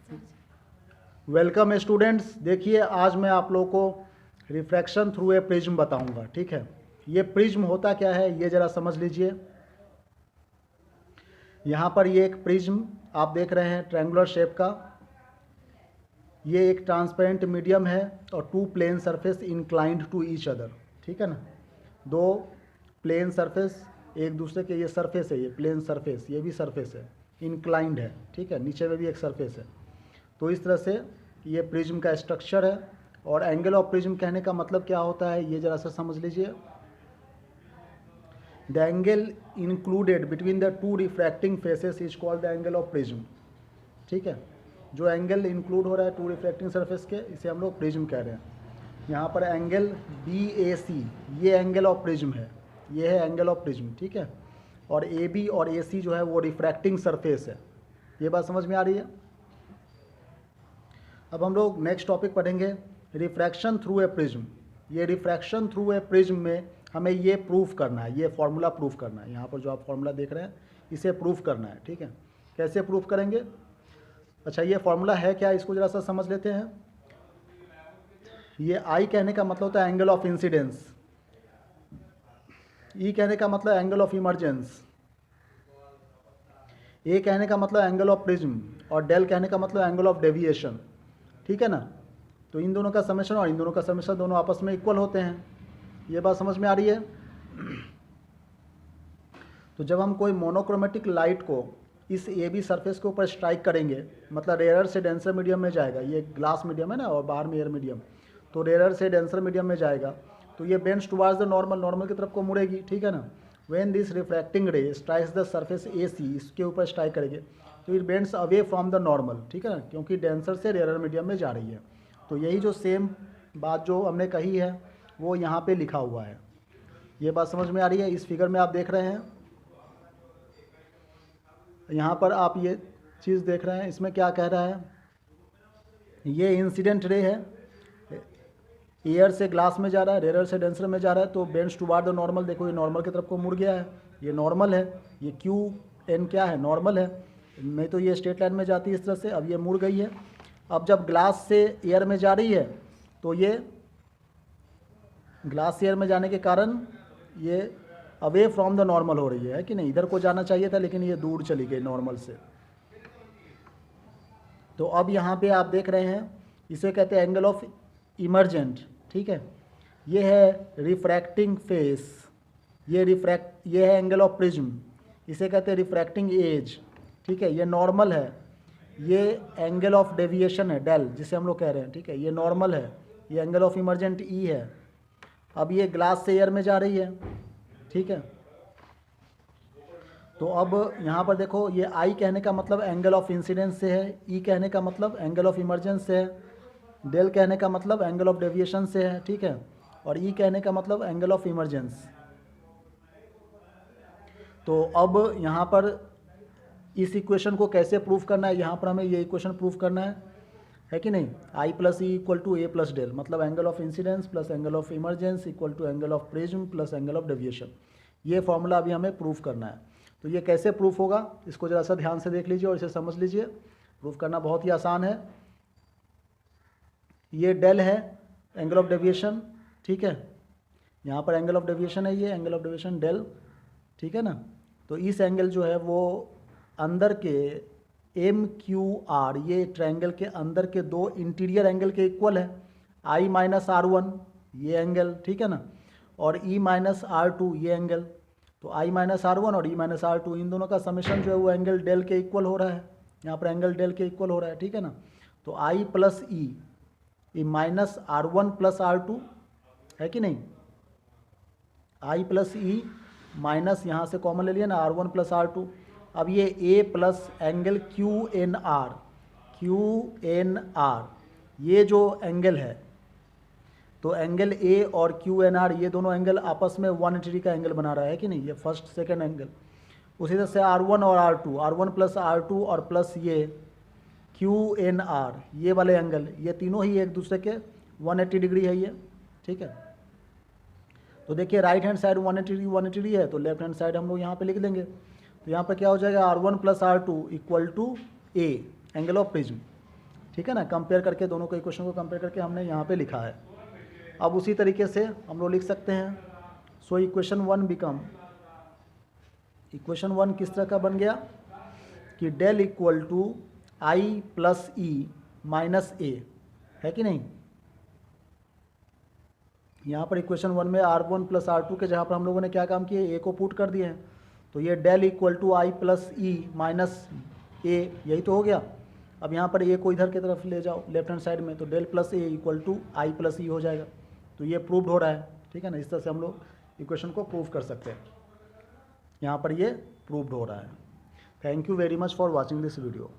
Welcome students. देखिए आज मैं आप लोगों को रिफ्रैक्शन थ्रू ए प्रिज्म बताऊंगा। ठीक है, ये प्रिज्म होता क्या है ये ज़रा समझ लीजिए। यहाँ पर ये एक प्रिज्म आप देख रहे हैं ट्रायंगुलर शेप का। ये एक ट्रांसपेरेंट मीडियम है और two plane surface inclined to each other. ठीक है ना, दो प्लेन सरफेस एक दूसरे के, ये सरफेस है, ये प्लेन सरफेस, ये भी सरफेस है, इंक्लाइंड है। ठीक है, नीचे में भी एक सरफेस है। तो इस तरह से ये प्रिज्म का स्ट्रक्चर है। और एंगल ऑफ प्रिज्म कहने का मतलब क्या होता है ये ज़रा सा समझ लीजिए। The angle included between the two refracting faces is called the angle of prism. ठीक है, जो एंगल इंक्लूड हो रहा है टू रिफ्रैक्टिंग सरफेस के, इसे हम लोग प्रिज्म कह रहे हैं। यहाँ पर एंगल BAC ये एंगल ऑफ प्रिज्म है, ये है एंगल ऑफ प्रिज्म। ठीक है, और AB और AC जो है वो रिफ्रैक्टिंग सरफेस है। ये बात समझ में आ रही है। अब हम लोग नेक्स्ट टॉपिक पढ़ेंगे रिफ्रैक्शन थ्रू ए प्रिज्म। ये रिफ्रैक्शन थ्रू ए प्रिज्म में हमें ये प्रूफ करना है, ये फॉर्मूला प्रूफ करना है। यहाँ पर जो आप फॉर्मूला देख रहे हैं इसे प्रूफ करना है। ठीक है, कैसे प्रूफ करेंगे? अच्छा, ये फॉर्मूला है क्या, इसको ज़रा सा समझ लेते हैं। ये I कहने का मतलब होता है एंगल ऑफ इंसिडेंस, E कहने का मतलब एंगल ऑफ इमरजेंस, A कहने का मतलब एंगल ऑफ प्रिज्म, और डेल कहने का मतलब एंगल ऑफ डेविएशन। ठीक है ना, तो इन दोनों का समेशन और इन दोनों का समेशन दोनों आपस में इक्वल होते हैं। ये बात समझ में आ रही है। तो जब हम कोई मोनोक्रोमेटिक लाइट को इस AB सरफेस के ऊपर स्ट्राइक करेंगे, मतलब रेयर से डेंसर मीडियम में जाएगा, ये ग्लास मीडियम है ना और बाहर में एयर मीडियम, तो रेयर से डेंसर मीडियम में जाएगा तो ये bends towards the normal, normal की तरफ को मुड़ेगी। ठीक है ना, when this refracting ray strikes the surface AC, इसके ऊपर स्ट्राइक करेंगे तो it bends away from the normal. ठीक है ना, क्योंकि डेंसर से रेयर मीडियम में जा रही है। तो यही जो सेम बात जो हमने कही है वो यहाँ पे लिखा हुआ है। ये बात समझ में आ रही है। इस फिगर में आप देख रहे हैं, यहाँ पर आप ये चीज़ देख रहे हैं, इसमें क्या कह रहा है, ये इंसिडेंट रे है, एयर से ग्लास में जा रहा है, रेयर से डेंसर में जा रहा है, तो बेंड्स टुवार्ड द नॉर्मल। देखो ये नॉर्मल की तरफ को मुड़ गया है, ये नॉर्मल है, ये QN क्या है, नॉर्मल है, नहीं तो ये स्ट्रेट लाइन में जाती है इस तरह से। अब ये मुड़ गई है। अब जब ग्लास से एयर में जा रही है तो ये ग्लास से एयर में जाने के कारण ये अवे फ्रॉम द नॉर्मल हो रही है कि नहीं, इधर को जाना चाहिए था लेकिन ये दूर चली गई नॉर्मल से। तो अब यहाँ पे आप देख रहे हैं इसे कहते हैं एंगल ऑफ इमरजेंट। ठीक है, ये है रिफ्रैक्टिंग फेस, ये है एंगल ऑफ प्रिज्म, इसे कहते हैं रिफ्रैक्टिंग एज। ठीक है, ये नॉर्मल है, ये एंगल ऑफ डेविएशन है डेल, जिसे हम लोग कह रहे हैं। ठीक है, ये नॉर्मल है, ये एंगल ऑफ इमरजेंट E है। अब ये ग्लास से एयर में जा रही है। ठीक है, तो अब यहाँ पर देखो ये I कहने का मतलब एंगल ऑफ इंसिडेंस से है, E कहने का मतलब एंगल ऑफ इमरजेंस से है, डेल कहने का मतलब एंगल ऑफ डेविएशन से है। ठीक है, और E कहने का मतलब एंगल ऑफ इमरजेंस। तो अब यहाँ पर इस इक्वेशन को कैसे प्रूफ करना है, यहाँ पर हमें ये इक्वेशन प्रूफ करना है कि नहीं। I + E = A + डेल, मतलब angle of incidence plus angle of emergence equal to angle of prism plus angle of deviation. ये फॉर्मूला अभी हमें प्रूफ करना है। तो ये कैसे प्रूफ होगा इसको ज़रा सा ध्यान से देख लीजिए और इसे समझ लीजिए। प्रूफ करना बहुत ही आसान है। ये डेल है एंगल ऑफ डेविएशन। ठीक है, यहाँ पर एंगल ऑफ डेविएशन है, ये एंगल ऑफ डेविएशन डेल। ठीक है ना, तो इस एंगल जो है वो अंदर के MQR, ये ट्रायंगल के अंदर के दो इंटीरियर एंगल के इक्वल है। I - R1 ये एंगल, ठीक है ना, और E - R2 ये एंगल। तो I - R1 और E - R2 इन दोनों का समेशन जो है वो एंगल डेल के इक्वल हो रहा है। यहाँ पर एंगल डेल के इक्वल हो रहा है। ठीक है ना, तो I + E -R1 + R2 है कि नहीं। I + E माइनस यहाँ से कॉमन ले लिया ना, R1 + R2। अब ये A प्लस एंगल QNR ये जो एंगल है, तो एंगल A और QNR ये दोनों एंगल आपस में 180 का एंगल बना रहा है कि नहीं, ये फर्स्ट सेकंड एंगल। उसी तरह से R1 और R1 + R2 और प्लस ये QNR ये वाले एंगल, ये तीनों ही एक दूसरे के 180 डिग्री है ये। ठीक है, तो देखिए राइट हैंड साइड 180 डिग्री है, तो लेफ्ट हैंड साइड हम लोग यहाँ पे लिख देंगे। तो यहाँ पर क्या हो जाएगा, R1 + R2 = A angle of prism. ठीक है ना, कंपेयर करके दोनों को इक्वेशन को कंपेयर करके हमने यहाँ पे लिखा है। अब उसी तरीके से हम लोग लिख सकते हैं, सो इक्वेशन 1 बिकम, इक्वेशन 1 किस तरह का बन गया कि del equal to I plus E minus A, है कि नहीं। यहाँ पर इक्वेशन 1 में R1 प्लस R2 के जहाँ पर हम लोगों ने क्या काम किया, ए को पुट कर दिए हैं, तो ये del equal to I plus E minus A, यही तो हो गया। अब यहाँ पर ए को इधर की तरफ ले जाओ लेफ्ट हैंड साइड में, तो del plus A equal to I plus E हो जाएगा। तो ये प्रूव्ड हो रहा है, ठीक है ना। इस तरह से हम लोग इक्वेशन को प्रूव कर सकते हैं, यहाँ पर ये प्रूव्ड हो रहा है। Thank you very much for watching this video.